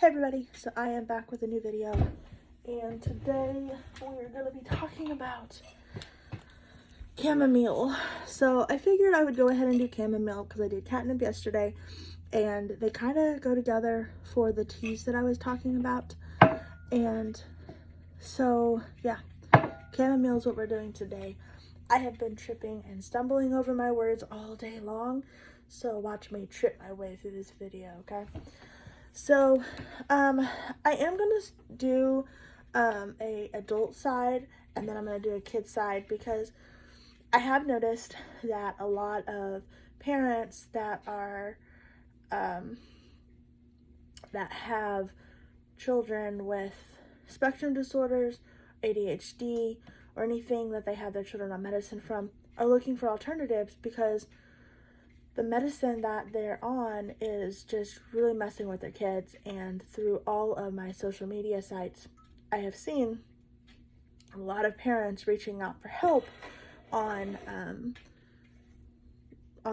Hey everybody, so I am back with a new video, and today we're going to be talking about chamomile. So I figured I would go ahead and do chamomile because I did catnip yesterday, and they kind of go together for the teas that I was talking about. And so yeah, chamomile is what we're doing today. I have been tripping and stumbling over my words all day long, so watch me trip my way through this video, okay? So, I am going to do a adult side, and then I'm going to do a kid side, because I have noticed that a lot of parents that are, that have children with spectrum disorders, ADHD, or anything that they have their children on medicine from, are looking for alternatives because the medicine that they're on is just really messing with their kids. And through all of my social media sites, I have seen a lot of parents reaching out for help on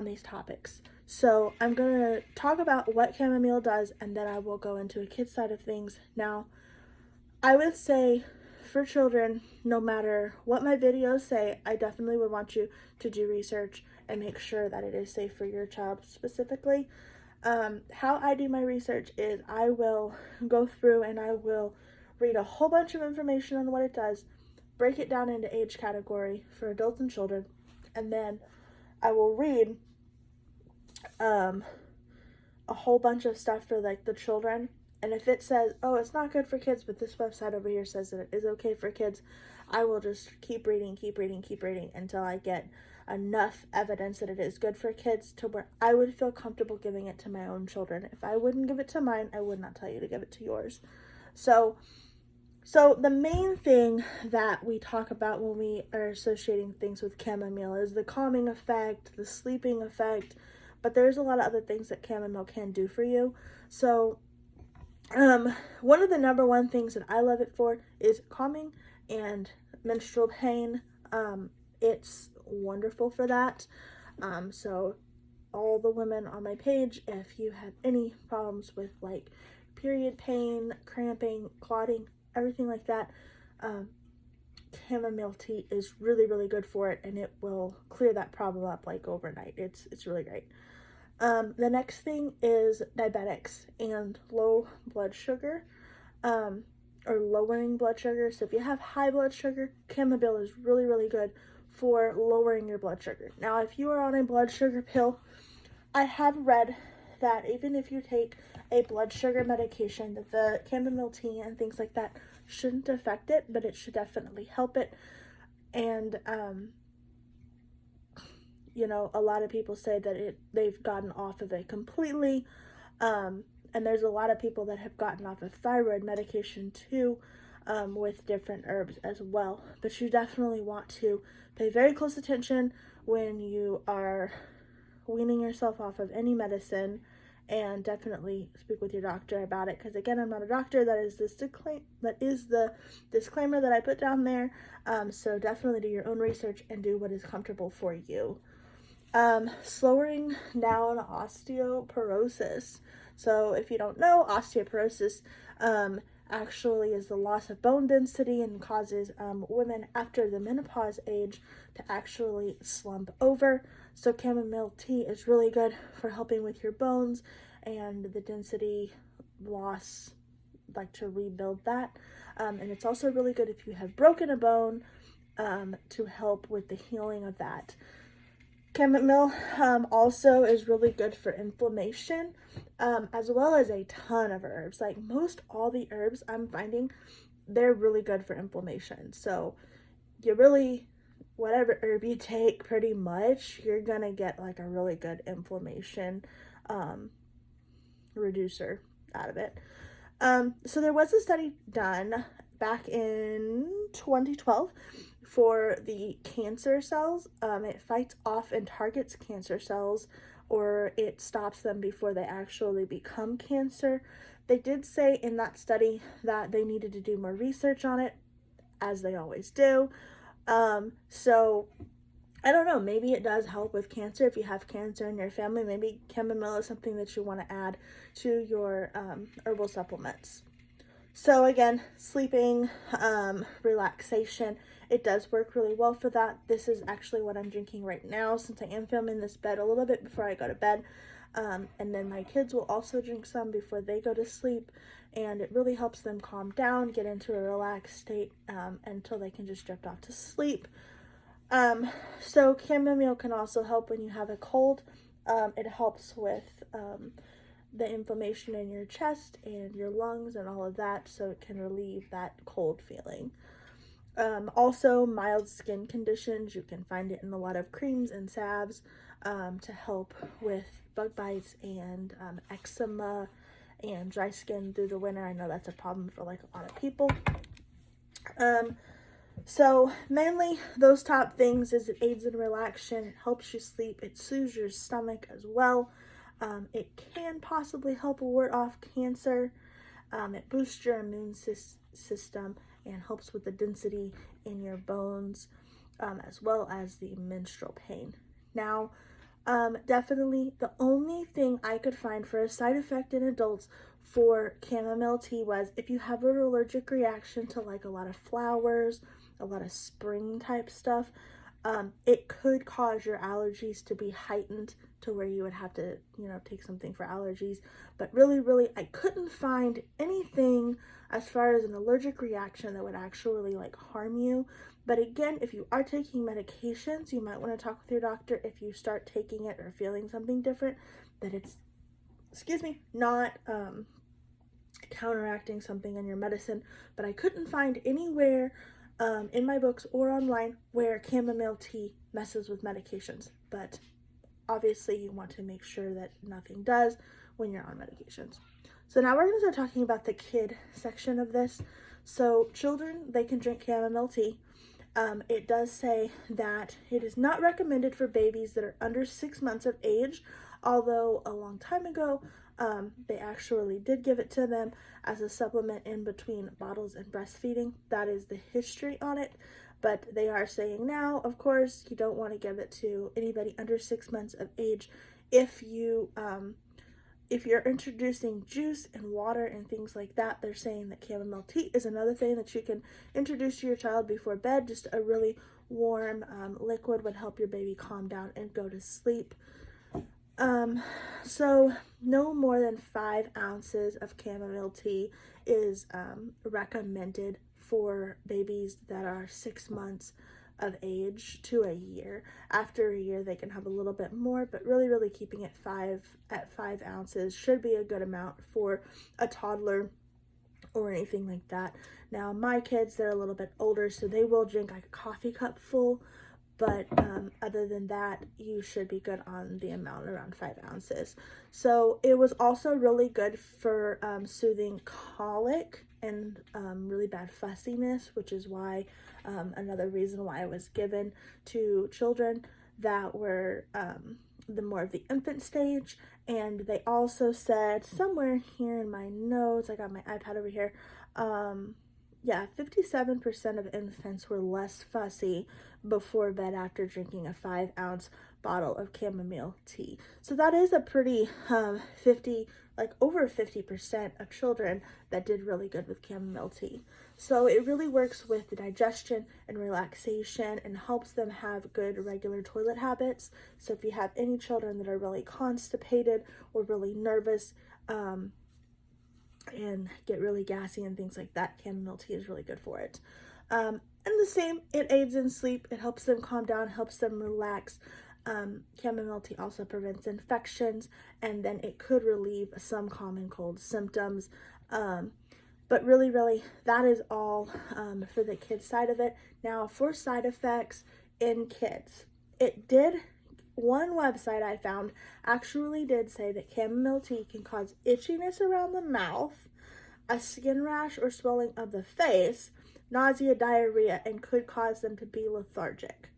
these topics. So I'm going to talk about what chamomile does, and then I will go into a kid's side of things. Now, I would say for children, no matter what my videos say, I definitely would want you to do research and make sure that it is safe for your child specifically. How I do my research is I will go through and I will read a whole bunch of information on what it does, break it down into age category for adults and children, and then I will read a whole bunch of stuff for like the children. And if it says, oh, it's not good for kids, but this website over here says that it is okay for kids, I will just keep reading until I get enough evidence that it is good for kids to where I would feel comfortable giving it to my own children. If I wouldn't give it to mine, I would not tell you to give it to yours. So the main thing that we talk about when we are associating things with chamomile is the calming effect, the sleeping effect, but there's a lot of other things that chamomile can do for you. So one of the number one things that I love it for is calming and menstrual pain. It's wonderful for that. So all the women on my page, if you have any problems with like period pain, cramping, clotting, everything like that, chamomile tea is really good for it, and it will clear that problem up like overnight. It's really great. The next thing is diabetics and low blood sugar, or lowering blood sugar. So if you have high blood sugar, chamomile is really good for lowering your blood sugar. Now, if you are on a blood sugar pill, I have read that even if you take a blood sugar medication, that the chamomile tea and things like that shouldn't affect it, but it should definitely help it. And, you know, a lot of people say that they've gotten off of it completely. And there's a lot of people that have gotten off of thyroid medication too, with different herbs as well. But you definitely want to pay very close attention when you are weaning yourself off of any medicine, and definitely speak with your doctor about it, because again, I'm not a doctor. That is the disclaimer that I put down there. So definitely do your own research and do what is comfortable for you. Slowing down osteoporosis. So if you don't know, osteoporosis actually is the loss of bone density and causes women after the menopause age to actually slump over. So chamomile tea is really good for helping with your bones and the density loss, like to rebuild that. And it's also really good if you have broken a bone, to help with the healing of that. Chamomile also is really good for inflammation, as well as a ton of herbs. Like most all the herbs I'm finding, they're really good for inflammation. So you really, whatever herb you take, pretty much, you're gonna get like a really good inflammation reducer out of it. So there was a study done back in 2012 for the cancer cells. It fights off and targets cancer cells, or it stops them before they actually become cancer. They did say in that study that they needed to do more research on it, as they always do. So I don't know, maybe it does help with cancer. If you have cancer in your family, maybe chamomile is something that you want to add to your herbal supplements. So again, sleeping, relaxation, it does work really well for that. This is actually what I'm drinking right now, since I am filming this bed a little bit before I go to bed. And then my kids will also drink some before they go to sleep, and it really helps them calm down, get into a relaxed state, until they can just drift off to sleep. So chamomile can also help when you have a cold. It helps with the inflammation in your chest and your lungs and all of that, so it can relieve that cold feeling. Also, mild skin conditions, you can find it in a lot of creams and salves to help with bug bites and eczema and dry skin through the winter. I know that's a problem for like a lot of people. So mainly those top things is it aids in relaxation, it helps you sleep, it soothes your stomach as well. It can possibly help ward off cancer. It boosts your immune system and helps with the density in your bones, as well as the menstrual pain. Now, definitely the only thing I could find for a side effect in adults for chamomile tea was if you have an allergic reaction to like a lot of flowers, a lot of spring type stuff, it could cause your allergies to be heightened to where you would have to, take something for allergies. But really, I couldn't find anything as far as an allergic reaction that would actually like harm you. But again, if you are taking medications, you might want to talk with your doctor if you start taking it or feeling something different, that it's, not counteracting something in your medicine. But I couldn't find anywhere in my books or online where chamomile tea messes with medications. But obviously you want to make sure that nothing does when you're on medications. So now we're going to start talking about the kid section of this. So children, they can drink chamomile tea. It does say that it is not recommended for babies that are under 6 months of age, although a long time ago, they actually did give it to them as a supplement in between bottles and breastfeeding. That is the history on it. But they are saying now, of course, you don't want to give it to anybody under 6 months of age. If you're introducing juice and water and things like that, they're saying that chamomile tea is another thing that you can introduce to your child before bed. Just a really warm liquid would help your baby calm down and go to sleep. So no more than 5 ounces of chamomile tea is recommended for babies that are 6 months of age to a year. After a year, they can have a little bit more, but really keeping it at 5 ounces should be a good amount for a toddler or anything like that. Now, my kids, they're a little bit older, so they will drink like a coffee cup full. But other than that, you should be good on the amount, around 5 ounces. So it was also really good for soothing colic and really bad fussiness, which is why another reason why it was given to children that were the more of the infant stage. And they also said somewhere here in my notes, I got my iPad over here, 57% of infants were less fussy before bed after drinking a 5 ounce bottle of chamomile tea. So that is a pretty over 50% of children that did really good with chamomile tea. So it really works with the digestion and relaxation and helps them have good regular toilet habits. So if you have any children that are really constipated or really nervous, and get really gassy and things like that, chamomile tea is really good for it. And the same, it aids in sleep. It helps them calm down, helps them relax. Chamomile tea also prevents infections, and then it could relieve some common cold symptoms. But really, that is all for the kids side of it. Now, for side effects in kids, one website I found actually did say that chamomile tea can cause itchiness around the mouth, a skin rash or swelling of the face, nausea, diarrhea, and could cause them to be lethargic.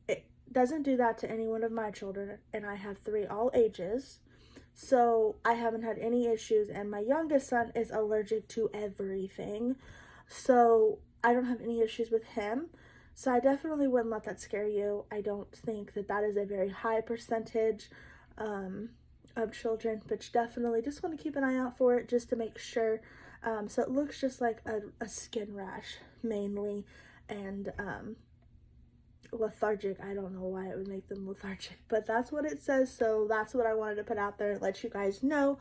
It doesn't do that to any one of my children, and I have 3 all ages, so I haven't had any issues, and my youngest son is allergic to everything, so I don't have any issues with him. So I definitely wouldn't let that scare you. I don't think that that is a very high percentage of children, but you definitely just want to keep an eye out for it just to make sure. So it looks just like a skin rash mainly, and lethargic. I don't know why it would make them lethargic, but that's what it says. So that's what I wanted to put out there and let you guys know.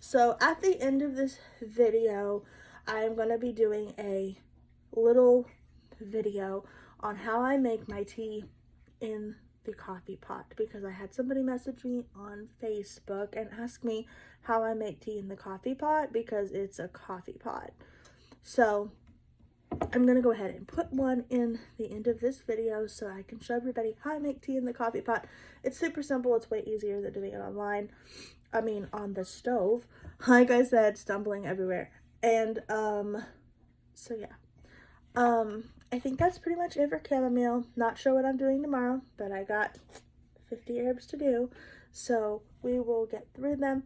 So at the end of this video, I'm going to be doing a little video on how I make my tea in the coffee pot, because I had somebody message me on Facebook and ask me how I make tea in the coffee pot, because it's a coffee pot. So I'm going to go ahead and put one in the end of this video so I can show everybody how I make tea in the coffee pot. It's super simple. It's way easier than doing it online. I mean, on the stove. Like I said, stumbling everywhere. And, so yeah. I think that's pretty much it for chamomile. Not sure what I'm doing tomorrow, but I got 50 herbs to do. So we will get through them.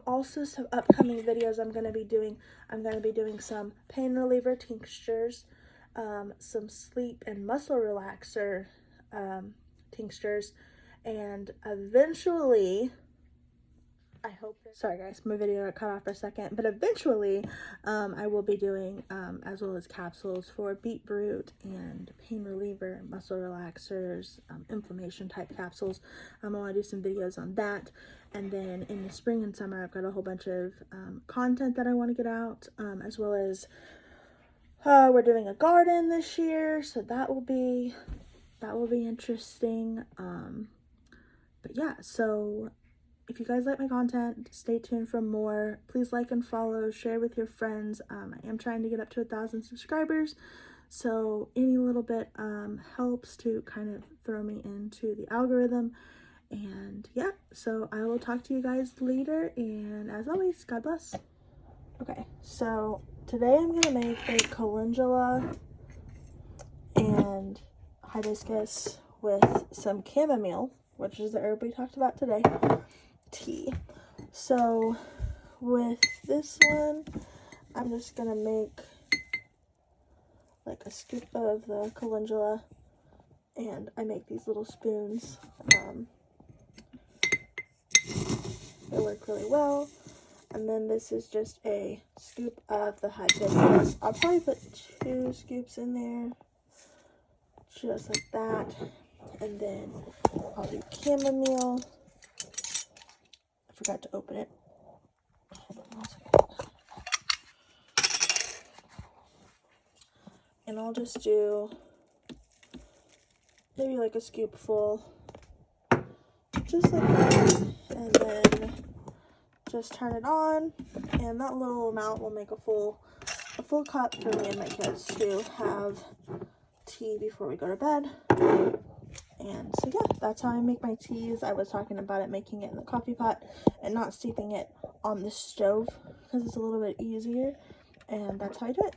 Also, some upcoming videos I'm going to be doing some pain reliever tinctures, some sleep and muscle relaxer tinctures, and eventually, I hope, sorry guys, my video got cut off for a second, but eventually I will be doing as well as capsules for beetroot and pain reliever, muscle relaxers, inflammation type capsules. I want to do some videos on that. And then in the spring and summer, I've got a whole bunch of content that I want to get out, as well as we're doing a garden this year, so that will be interesting. But yeah, so if you guys like my content, stay tuned for more. Please like and follow, share with your friends. I am trying to get up to 1,000 subscribers, so any little bit helps to kind of throw me into the algorithm. And yeah, so I will talk to you guys later, and as always, God bless. Okay, so today I'm gonna make a calendula and hibiscus with some chamomile, which is the herb we talked about today, tea. So with this one, I'm just gonna make like a scoop of the calendula, and I make these little spoons. They work really well. And then this is just a scoop of the hibiscus. I'll probably put 2 scoops in there, just like that. And then I'll do chamomile. I forgot to open it. And I'll just do maybe like a scoop full, just like that. And then just turn it on, and that little amount will make a full cup for me and my kids to have tea before we go to bed. And so yeah, that's how I make my teas. I was talking about it, making it in the coffee pot and not steeping it on the stove because it's a little bit easier, and that's how I do it.